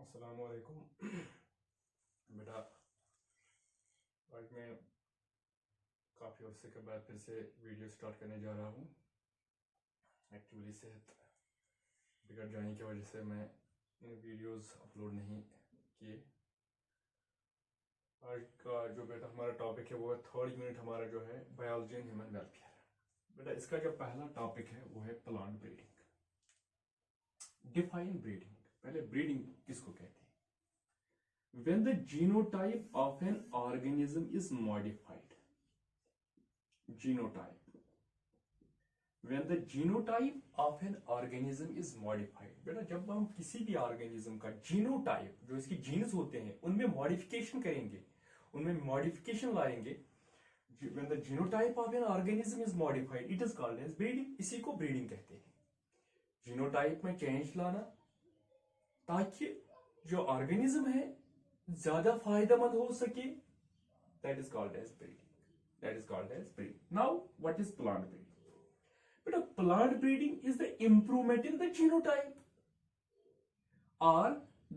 अस्सलामुअलैकुम बेटा। आज मैं काफ़ी अरसे के बाद फिर से वीडियो स्टार्ट करने जा रहा हूँ। एक्चुअली सेहत बिगड़ जाने की वजह से मैं वीडियोस अपलोड नहीं किए। आज का जो बेटा हमारा टॉपिक है वो है थर्ड यूनिट हमारा जो है बायोलॉजी एंड ह्यूमन वेलफेयर। बेटा इसका जो पहला टॉपिक है वो है प्लांट ब्रीडिंग। Define breeding. पहले ब्रीडिंग किसको कहते हैं? When the genotype of an organism is modified. Genotype. When the genotype of an organism is modified. बेटा जब हम किसी भी ऑर्गेनिज्म का जीनोटाइप जो इसकी जीन्स होते हैं उनमें मॉडिफिकेशन करेंगे, उनमें मॉडिफिकेशन लाएंगे. When the genotype of an organism is modified, it is called as breeding. इसी को ब्रीडिंग कहते हैं. जीनोटाइप में चेंज लाना ताकि जो ऑर्गेनिज्म है ज्यादा फायदेमंद हो सके. That is called as breeding. That is called as breeding. Now, what is plant breeding? But a plant breeding is the improvement in the genotype or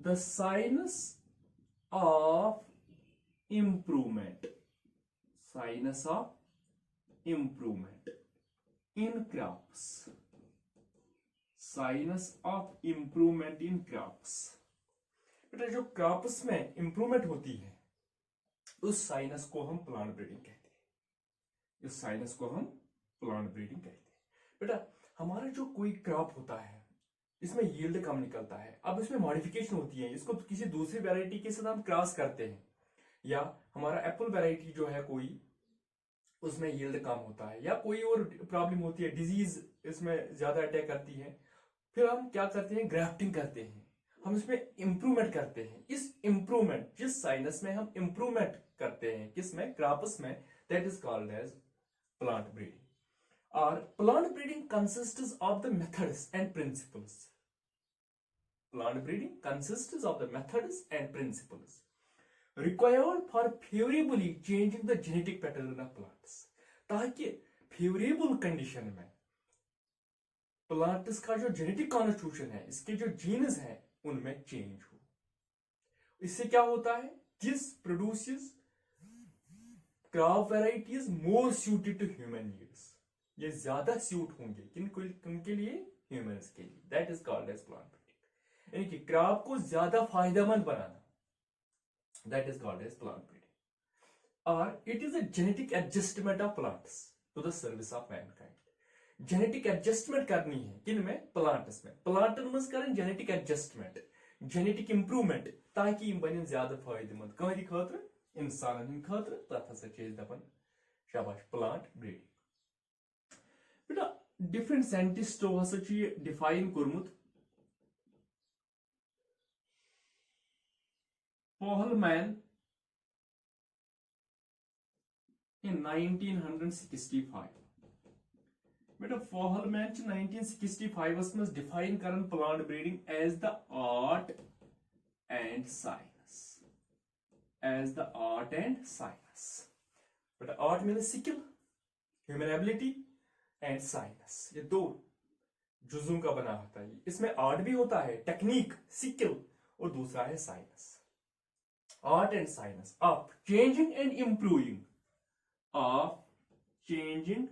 the science of improvement. Science of improvement in crops. Science of improvement in crops. बेटा जो crops में improvement होती है उस sinus को हम plant breeding कहते हैं. इस साइनस को हम प्लांट ब्रीडिंग कहते हैं. बेटा हमारा जो कोई क्रॉप होता है इसमें यील्ड कम निकलता है. अब इसमें मॉडिफिकेशन होती है, इसको किसी दूसरी वैरायटी के साथ हम क्रॉस करते हैं, या हमारा एप्पल वैरायटी जो है कोई उसमें यील्ड कम होता है, या कोई और प्रॉब्लम होती है, डिजीज इसमें ज्यादा अटैक करती है, फिर हम क्या करते हैं? ग्राफ्टिंग करते हैं, हम इसमें इंप्रूवमेंट करते हैं. इस इंप्रूवमेंट जिस साइनस में हम इंप्रूवमेंट करते हैं किसमें? क्रॉप्स में, that is called as plant breeding. और plant breeding consists of the methods and principles. Plant breeding consists of the methods and principles required for favourably changing the genetic pattern of plants. ताकि favourable condition में plants का जो genetic constitution है, इसके जो jeans हैं उनमें change हो. इससे क्या होता है? This produces crop varieties more suited to human needs. ये ज्यादा सूट होंगे किनके लिए? ह्यूमंस के लिए. That is called as plant breeding. यानी कि क्रॉप को ज्यादा फायदेमंद बनाना, that is called as plant breeding. और it is a genetic adjustment of plants to the service of mankind. Genetic adjustment करनी है किन में? प्लांट्स में. प्लांटन में करें जेनेटिक एडजस्टमेंट, जेनेटिक इंप्रूवमेंट, ताकि यम बन ज्यादा फायदेमंद कह खतर, इंसान हंद खतर. तथ हसा दपान शाबाश प्लांट ब्रीडिंग. बेटा डिफरेंट साइंटिस्टो हसा डिफाइन कोर्मुत. पॉहलमैन in 1965. बेटा फॉहलमैन 1965 में डिफाइन करन plant breeding as the art and science. As the art and science. बेटा art means skill, human ability, and science. ये दो जुजों का बना होता है. इसमें आर्ट भी होता है, टेक्निक, स्किल, और दूसरा है science. Art and science of changing and improving, of changing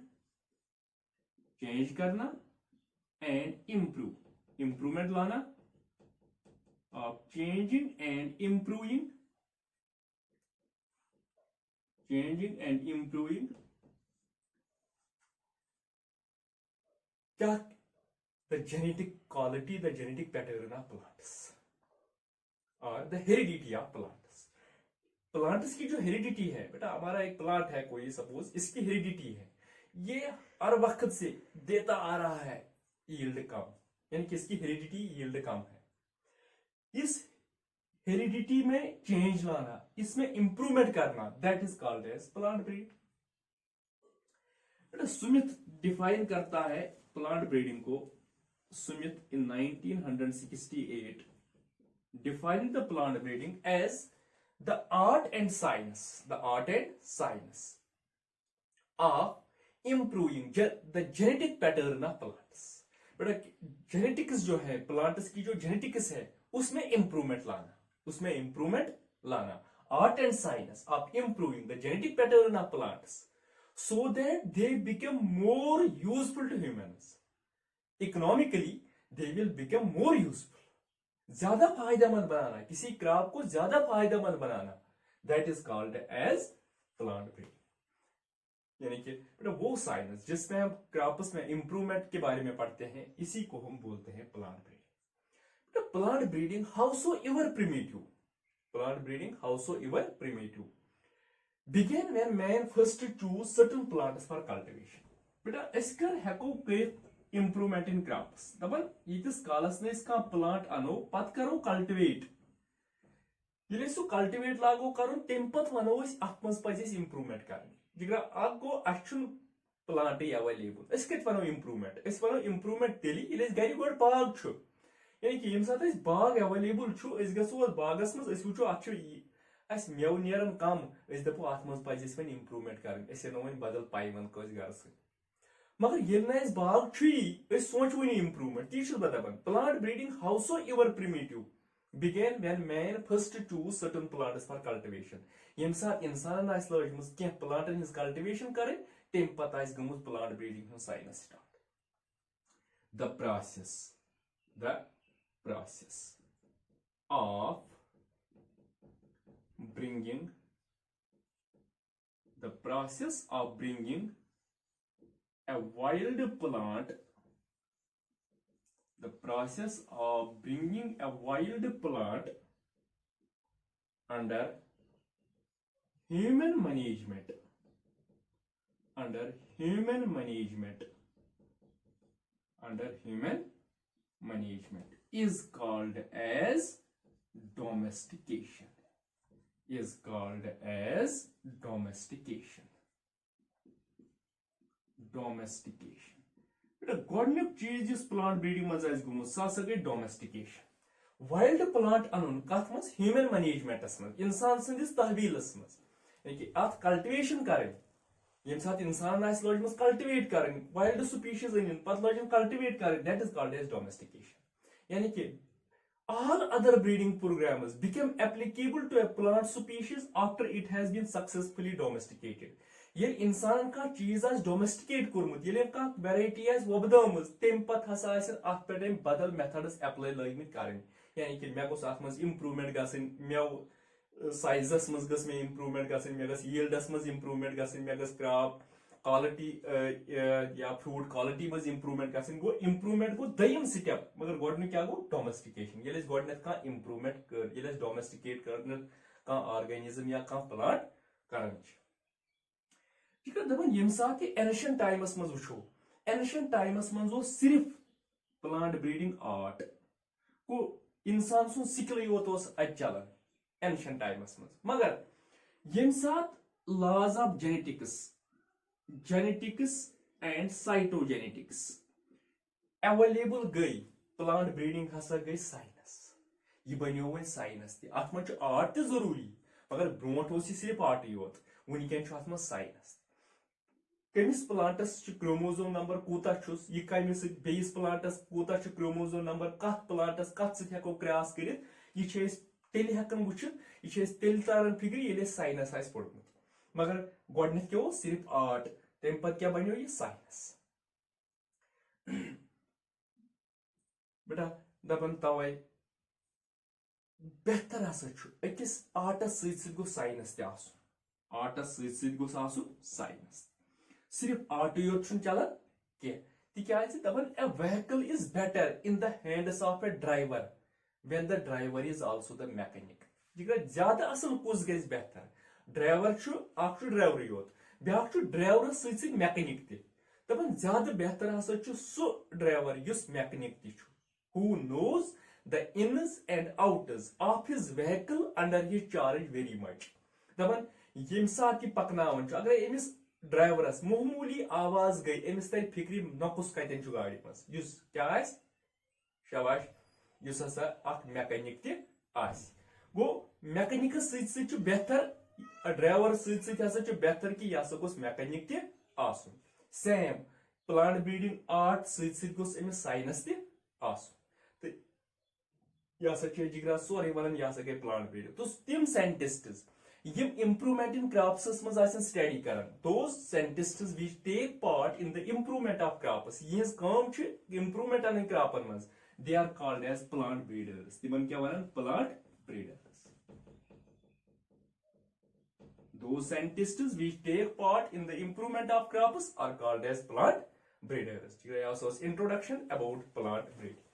change करना एंड इंप्रूव, इंप्रूवमेंट लाना, of changing and improving, changing and improving क्या? The genetic quality, the genetic pattern of plants और the heredity of plants. Plants की जो heredity है बेटा, हमारा एक प्लांट है कोई, सपोज इसकी हेरिडिटी है, ये हर वक्त से देता आ रहा है यील्ड कम, यानी कि इसकी हेरिडिटी यील्ड कम है. इस हेरिडिटी में चेंज लाना, इसमें इंप्रूवमेंट करना, that is called as plant breed. बेटा स्मिथ डिफाइन करता है प्लांट ब्रीडिंग को. Smith in 1968 defining the plant breeding as the art and science of improving the genetic pattern of plants. बेटा genetics जो है, प्लांट्स की जो जेनेटिक्स है उसमें इंप्रूवमेंट लाना art and science of improving the genetic pattern of plants so that they become more useful to humans. Economically, they will become more useful. ज्यादा फायदेमंद बनाना, किसी क्रॉप को ज्यादा फायदेमंद बनाना, that is called as plant breeding. यानी कि बेटा वो साइंस जिसमें हम क्रॉप्स में इंप्रूवमेंट के बारे में पढ़ते हैं, इसी को हम बोलते हैं प्लांट ब्रीडिंग. बेटा plant breeding howsoever primitive, plant breeding howsoever primitive began when man first chose certain plants for cultivation. बेटा अस कर हेको करित इंप्रूवमेंट इन क्रॉप्स दपन यीतिस कालस ने इसका प्लांट अनो पत करो कल्टिवेट. ये सो कल्टिवेट लागो करो तेम पत वनो अस अत मज पज अस इंप्रूवमेंट करनी. जिग्रा अग गो अछुन प्लांट अवेलेबल अस कत वनो इंप्रूवमेंट. अस वनो इंप्रूवमेंट तेली ये गरि गोड बाग छु. यानी कि यम साथ बाग अवेलेबल छु अस गसो बागस मज अस वुचो अत अस मेव नेरन कम अस दपो अत मज पज अस वन इंप्रूवमेंट करनी. अस नो वन बदल पाइवन कस गरस. मगर ये ना अस बाग छु अस सोच वन इंप्रूवमेंट ती छु दपन. Plant breeding howsoever primitive began when man first chose certain plants for cultivation. यम साथ इंसान आस लजमज के प्लांटन हिज कल्टिवेशन करे तेम पत आस गमुत प्लांट ब्रीडिंग हुन science start. The process of bringing a wild plant under human management is called as domestication. बेटा गोडनिक चीज जिस प्लांट ब्रीडिंग मज आस गुमुत सा गई डोमेस्टिकेशन. वाइल्ड प्लांट अन कत मज ह्यूमन मैनेजमेंटस मज इंसान संदिस तहवीलस मज. यानी अत कल्टिवेशन करें यम साथ इंसान आस लजमज कल्टिवेट करें वाइल्ड स्पीशीज अन पत लजम कल्टिवेट करें that is called as domestication. यानी कि all other breeding programs become applicable to a plant species after it has been successfully domesticated. ये इंसान का चीज आज डोमेस्टिकेट कोरमुत ये का वेराइटी आज वबदामज तेम पत हसा आसन अत पे बदल मेथड्स अप्लाई लगित करन. यानी कि मे गोस अत मज इंप्रूवमेंट गसन मेव साइजस मज गस मे इंप्रूवमेंट गसन मे गस यील्डस मज इंप्रूवमेंट गसन मे गस क्रॉप क्वालिटी या फ्रूट क्वालिटी मज इंप्रूवमेंट गसन. गो इंप्रूवमेंट गो दयम स्टेप मगर गोडन क्या गो डोमेस्टिकेशन. ये गोडन का इंप्रूवमेंट कर ये डोमेस्टिकेट कर का ऑर्गेनिज्म या का प्लांट करन. दपन यम साथ एंशिएंट टाइमस मज वुचो एंशिएंट टाइमस मज सिर्फ प्लांट ब्रीडिंग आर्ट को इंसान सुन सिकल योत अत चलान एंशिएंट टाइमस मज. मगर यम साथ laws of genetics and cytogenetics available गई प्लांट ब्रीडिंग हसा गई साइंस. यह बनो वन साइंस अत मज आर्ट तो जरूरी मगर ब्रोट सिर्फ आर्ट योत वनकन अत मज साइंस. कमिस प्लांटस क्रोमोजोम नंबर कूता छुस यह कमि बेस प्लांटस कूता क्रोमोजोम नंबर कत प्लांटस कत सत हेको क्रॉस करित यह तेल हेकन वुचित यह तेल तारन फिक्र ये साइंस आस पढ़मुत. मगर गोडनेथ क्या सिर्फ आर्ट तम पत क्या बनो यह साइंस. बेटा दपन तवे बेहतर हसा अकिस आर्टस सत गो साइंस ते आसुन. आर्टस सत गोस आसुन साइंस. सिर्फ आर्ट योत चलान कह दपन a vehicle is better in the hands of a driver when the driver is also the mechanic. ज्यादा असल कुस गज बेहतर ड्राइवर ड्राइवर योत ब्या ड्राइवर सत मैकेनिक ते दपन ज्यादा बेहतर हसा सो ड्राइवर युस मैकेनिक ते who knows the ins and outs of his vehicle under his charge very much. दपन यम साथ पकनावन अगर अमिस ड्राइवरस मामूली आवाज गई अमिस तर फिक्री नकुस कतन गाड़ी मज क्या शाबाश युस हसा अख मैकेनिक ते गो मैकेनिकस सत बेहतर ड्राइवर सत हसा बेहतर कि यह गोस मैकेनिक ते आसुन. सेम प्लांट ब्रीडिंग आर्ट सत गोस अमिस साइंस ते आसुन. यह जिगरा सोरे वन यह गई प्लांट ब्रीडर तो तिम साइंटिस्ट्स यम इम्प्रूवमेंट इन क्रॉप्स मज स्टडी कर those scientists which take part in the improvement of crops यहज काम इम्प्रूवमेंट अन क्रॉपन मज they are called as plant breeders तिमन क्या वन plant breeders those scientists which take part in the improvement of crops are called as plant breeders. Here also introduction about plant breeding.